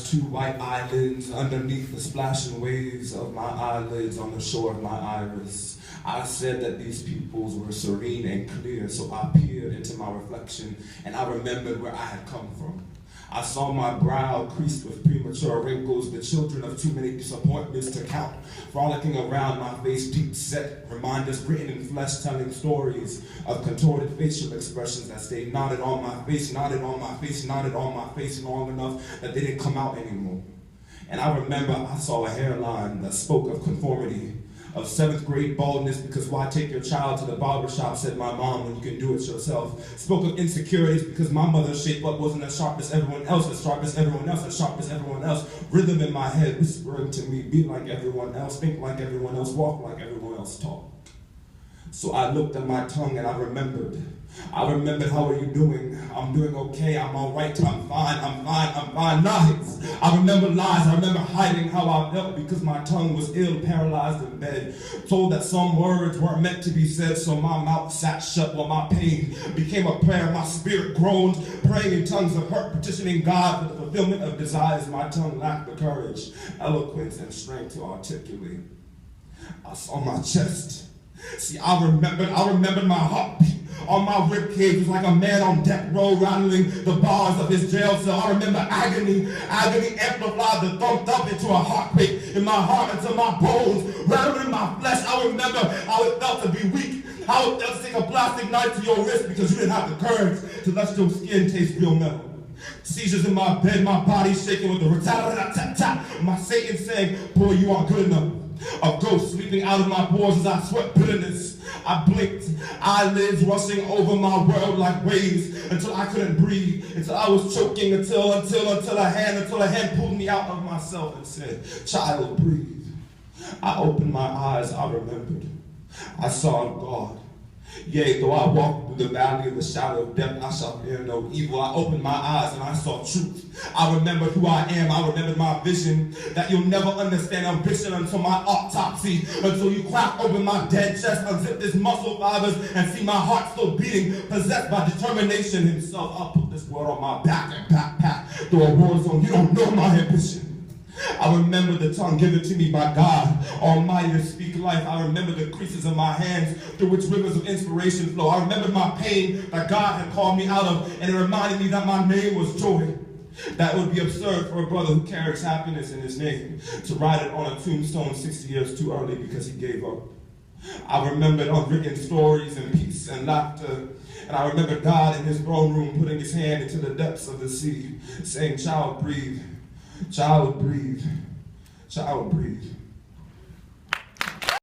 two white islands underneath the splashing waves of my eyelids on the shore of my iris. I said that these pupils were serene and clear, so I peered into my reflection and I remembered where I had come from. I saw my brow creased with premature wrinkles, the children of too many disappointments to count, frolicking around my face deep set, reminders written in flesh telling stories of contorted facial expressions that stayed knotted on my face, knotted on my face, knotted on my face long enough that they didn't come out anymore. And I remember I saw a hairline that spoke of conformity, of 7th grade baldness, because why take your child to the barbershop, said my mom, when you can do it yourself. Spoke of insecurities because my mother's shape up wasn't as sharp as everyone else, as sharp as everyone else, as sharp as everyone else. Rhythm in my head whispering to me, be like everyone else, think like everyone else, walk like everyone else talk. So I looked at my tongue and I remembered, how are you doing? I'm doing okay, I'm all right, I'm fine, lies. I remember lies, I remember hiding how I felt because my tongue was ill, paralyzed in bed. Told that some words weren't meant to be said, so my mouth sat shut while my pain became a prayer. My spirit groaned, praying in tongues of hurt, petitioning God for the fulfillment of desires. My tongue lacked the courage, eloquence, and strength to articulate. I saw my chest. See, I remembered my heartbeat on my ribcage was like a man on death row rattling the bars of his jail cell. I remember agony amplified the thumped up into a heartbeat in my heart until my bones rattled in my flesh. I remember how it felt to be weak, how it felt to take a plastic knife to your wrist because you didn't have the courage to let your skin taste real metal. Seizures in my bed, my body shaking with the rat-tat-tat-tat, my Satan saying, boy, you aren't good enough. A ghost sleeping out of my pores as I sweat bitterness. I blinked, eyelids rushing over my world like waves until I couldn't breathe, until I was choking, until a hand pulled me out of myself and said, child, breathe. I opened my eyes, I remembered. I saw God. Yea, though I walk through the valley of the shadow of death, I shall fear no evil. I opened my eyes and I saw truth. I remembered who I am. I remembered my vision, that you'll never understand ambition until my autopsy, until you crack open my dead chest, unzip this muscle fibers, and see my heart still beating, possessed by determination himself. I'll put this world on my back and backpack through a war zone. You don't know my ambition. I remember the tongue given to me by God Almighty to speak life. I remember the creases of my hands through which rivers of inspiration flow. I remember my pain that God had called me out of, and it reminded me that my name was joy. That would be absurd for a brother who carries happiness in his name to write it on a tombstone 60 years too early because he gave up. I remembered unwritten stories and peace and laughter. And I remember God in his throne room putting his hand into the depths of the sea, saying, child, breathe. Child, breathe. Child, breathe.